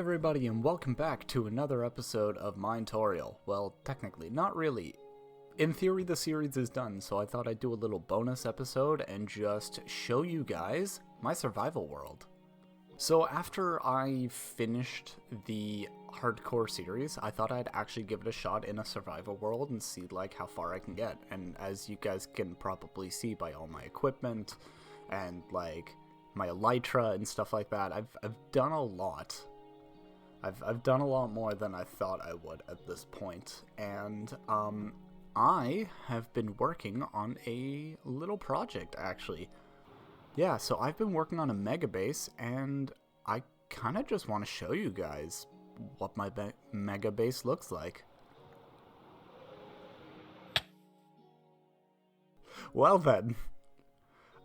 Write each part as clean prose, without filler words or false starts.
everybody, and welcome back to another episode of Minetorial. Well, technically, not really. In theory, the series is done, so I thought I'd do a little bonus episode and just show you guys my survival world. So after I finished the hardcore series, I thought I'd actually give it a shot in a survival world and see like how far I can get. And as you guys can probably see by all my equipment and like my elytra and stuff like that, I've done a lot. I've done a lot more than I thought I would at this point, and I have been working on a little project, actually. Yeah, so I've been working on a Megabase, and I kind of just want to show you guys what my Megabase looks like. Well then,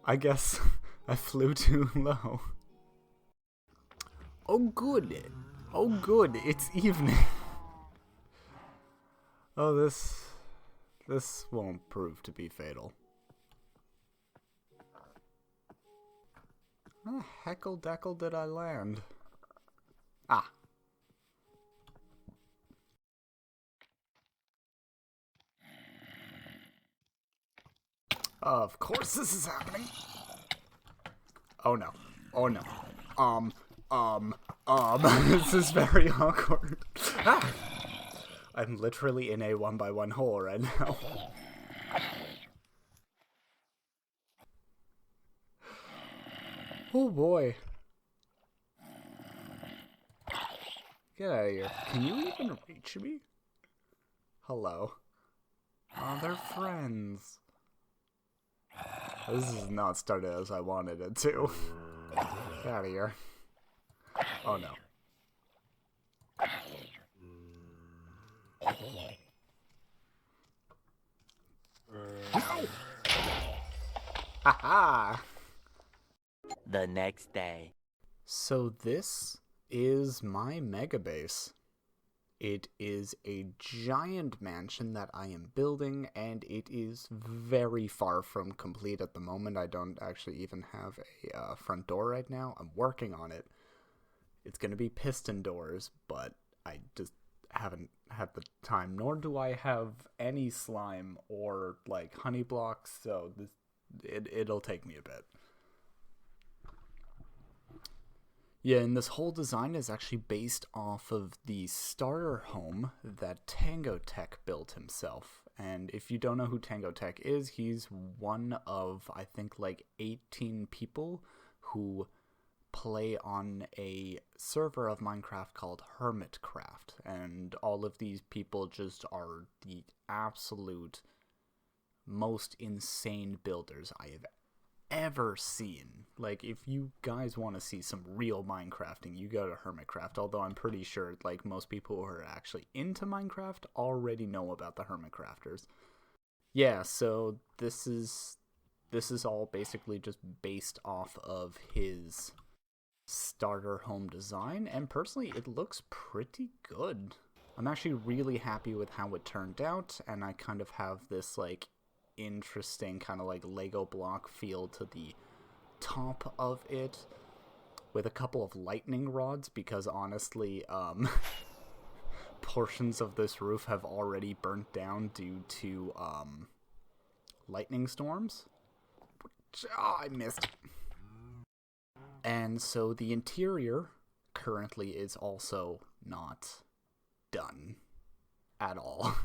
I guess I flew too low. Oh good! Oh good, it's evening. Oh, this won't prove to be fatal. Where the heckle-deckle did I land? Ah. Of course this is happening. Oh no. Oh no. This is very awkward. Ah! I'm literally in a 1x1 hole right now. Oh boy. Get out of here. Can you even reach me? Hello. Oh, they're friends. This is not started as I wanted it to. Get out of here. Oh no. Haha! The next day. So this is my Megabase. It is a giant mansion that I am building, and it is very far from complete at the moment. I don't actually even have a front door right now. I'm working on it. It's going to be piston doors, but I just haven't had the time, nor do I have any slime or like honey blocks, so it'll take me a bit. Yeah, and this whole design is actually based off of the starter home that Tango Tech built himself. And if you don't know who Tango Tech is, he's one of, I think, like 18 people who play on a server of Minecraft called Hermitcraft. And all of these people just are the absolute most insane builders I have ever seen. Like, if you guys want to see some real Minecrafting, you go to Hermitcraft, although I'm pretty sure like most people who are actually into Minecraft already know about the Hermitcrafters. Yeah, so this is all basically just based off of his starter home design, and personally it looks pretty good. I'm actually really happy with how it turned out, and I kind of have this like interesting kind of like Lego block feel to the top of it with a couple of lightning rods, because honestly portions of this roof have already burnt down due to lightning storms, which I missed. And so the interior currently is also not done at all.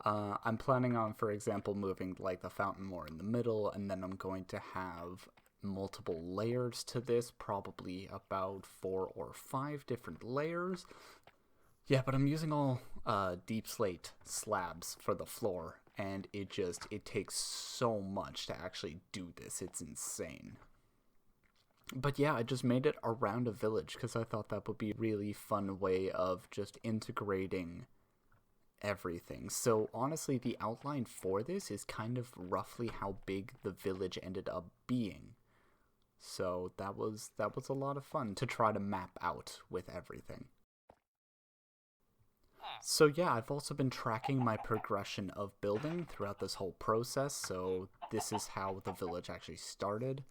I'm planning on, for example, moving like the fountain more in the middle, and then I'm going to have multiple layers to this, probably about 4 or 5 different layers. Yeah, but I'm using all deep slate slabs for the floor, and it takes so much to actually do this. It's insane. But yeah, I just made it around a village because I thought that would be a really fun way of just integrating everything. So honestly, the outline for this is kind of roughly how big the village ended up being. So that was a lot of fun to try to map out with everything. So yeah, I've also been tracking my progression of building throughout this whole process. So this is how the village actually started.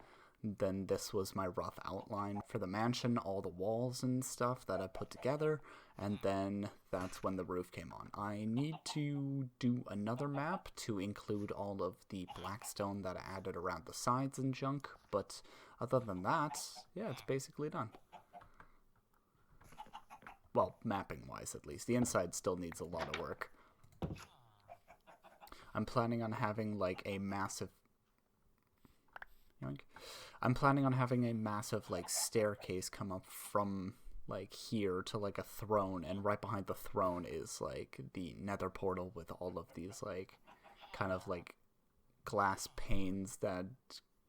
Then this was my rough outline for the mansion, all the walls and stuff that I put together, and then that's when the roof came on. I need to do another map to include all of the blackstone that I added around the sides and junk, but other than that, yeah, it's basically done. Well, mapping-wise at least. The inside still needs a lot of work. I'm planning on having like a massive... I'm planning on having a massive like staircase come up from like here to like a throne, and right behind the throne is like the nether portal with all of these like kind of like glass panes that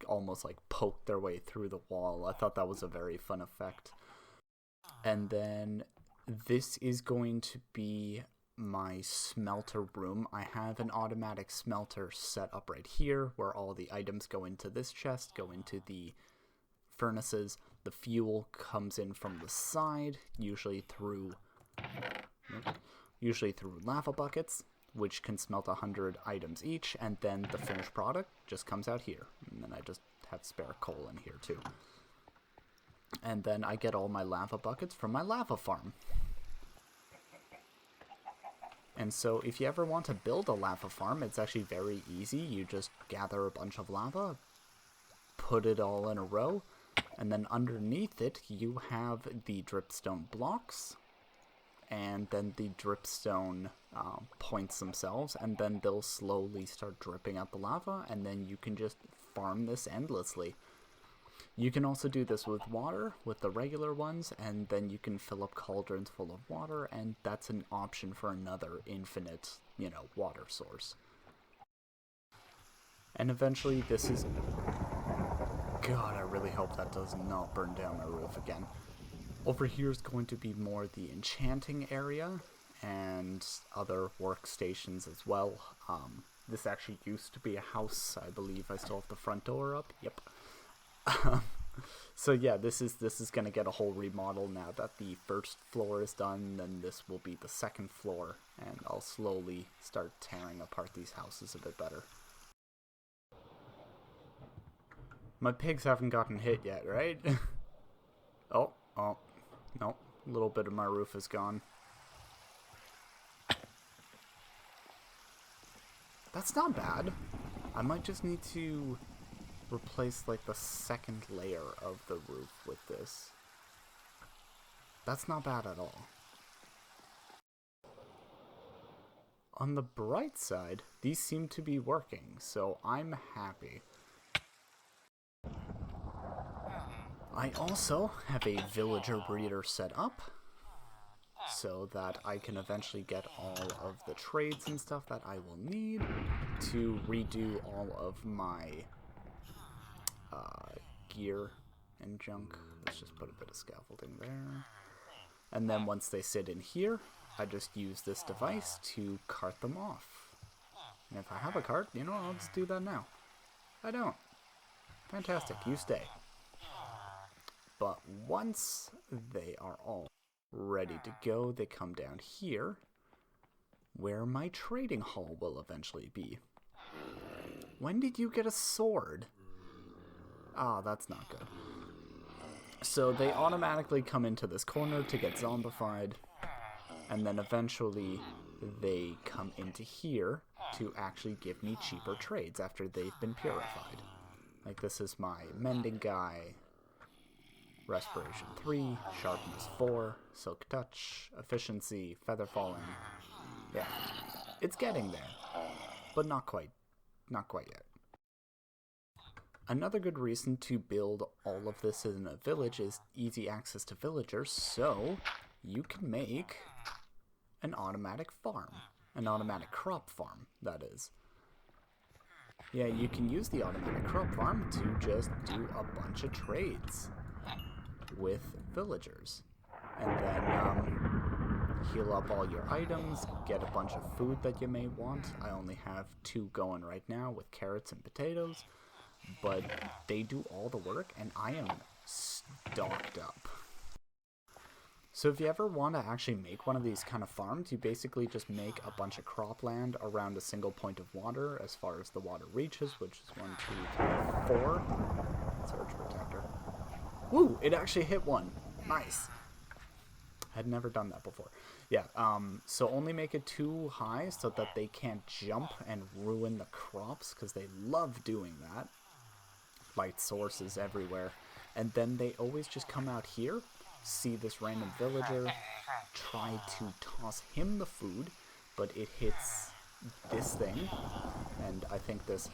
almost like poke their way through the wall. I thought that was a very fun effect. And then this is going to be my smelter room. I have an automatic smelter set up right here where all the items go into this chest, go into the furnaces. The fuel comes in from the side, usually through lava buckets, which can smelt 100 items each, and then the finished product just comes out here. And then I just have spare coal in here too. And then I get all my lava buckets from my lava farm. And so if you ever want to build a lava farm, it's actually very easy. You just gather a bunch of lava, put it all in a row, and then underneath it you have the dripstone blocks, and then the dripstone points themselves, and then they'll slowly start dripping out the lava, and then you can just farm this endlessly. You can also do this with water, with the regular ones, and then you can fill up cauldrons full of water, and that's an option for another infinite, water source. And eventually this is... God, I really hope that does not burn down my roof again. Over here is going to be more the enchanting area, and other workstations as well. This actually used to be a house. I believe I still have the front door up. Yep. So yeah, this is gonna get a whole remodel now that the first floor is done. Then this will be the second floor, and I'll slowly start tearing apart these houses a bit better. My pigs haven't gotten hit yet, right? oh, no, a little bit of my roof is gone. That's not bad. I might just need to replace like the second layer of the roof with this. That's not bad at all. On the bright side, these seem to be working, so I'm happy. I also have a villager breeder set up so that I can eventually get all of the trades and stuff that I will need to redo all of my gear and junk. Let's just put a bit of scaffolding there. And then once they sit in here, I just use this device to cart them off. And if I have a cart, I'll just do that now. I don't. Fantastic, you stay. But once they are all ready to go, they come down here, where my trading hall will eventually be. When did you get a sword? Ah, that's not good. So they automatically come into this corner to get zombified, and then eventually they come into here to actually give me cheaper trades after they've been purified. Like this is my mending guy, respiration 3, sharpness 4, silk touch, efficiency, feather falling. Yeah, it's getting there, but not quite yet. Another good reason to build all of this in a village is easy access to villagers, so you can make an automatic farm. An automatic crop farm, that is. Yeah, you can use the automatic crop farm to just do a bunch of trades with villagers. And then heal up all your items, get a bunch of food that you may want. I only have 2 going right now with carrots and potatoes. But they do all the work, and I am stocked up. So if you ever want to actually make one of these kind of farms, you basically just make a bunch of cropland around a single point of water as far as the water reaches, which is 1, 2, 3, 4. surge protector. Woo! It actually hit one. Nice. Had never done that before. Yeah, so only make it too high so that they can't jump and ruin the crops, because they love doing that. Light sources everywhere. And then they always just come out here, see this random villager, try to toss him the food, but it hits this thing, and I think this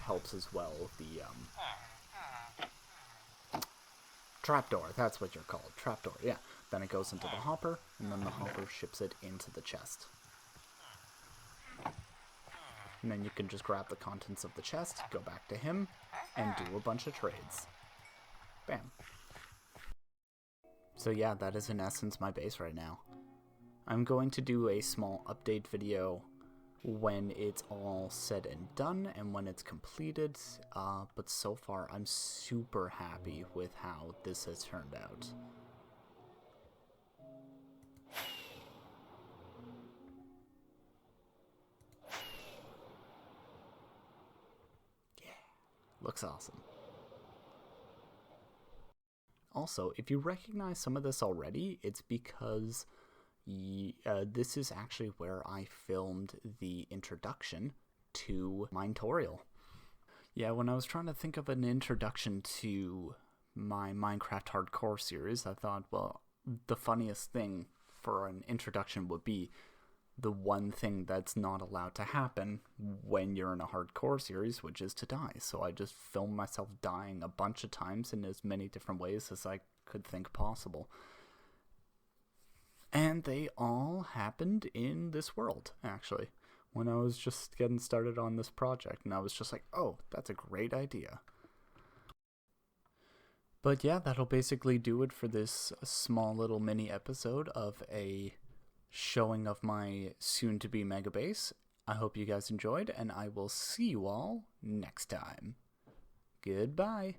helps as well, the trapdoor, that's what you're called, trapdoor, yeah. Then it goes into the hopper, and then the hopper ships it into the chest. And then you can just grab the contents of the chest, go back to him, and do a bunch of trades. Bam. So yeah, that is in essence my base right now. I'm going to do a small update video when it's all said and done and when it's completed, but so far I'm super happy with how this has turned out. Yeah, looks awesome. Also, if you recognize some of this already, it's because this is actually where I filmed the introduction to Minetorial. Yeah, when I was trying to think of an introduction to my Minecraft Hardcore series, I thought, well, the funniest thing for an introduction would be the one thing that's not allowed to happen when you're in a hardcore series, which is to die. So I just filmed myself dying a bunch of times in as many different ways as I could think possible. And they all happened in this world, actually, when I was just getting started on this project, and I was just like, oh, that's a great idea. But yeah, that'll basically do it for this small little mini episode of a showing of my soon-to-be Megabase. I hope you guys enjoyed, and I will see you all next time. Goodbye.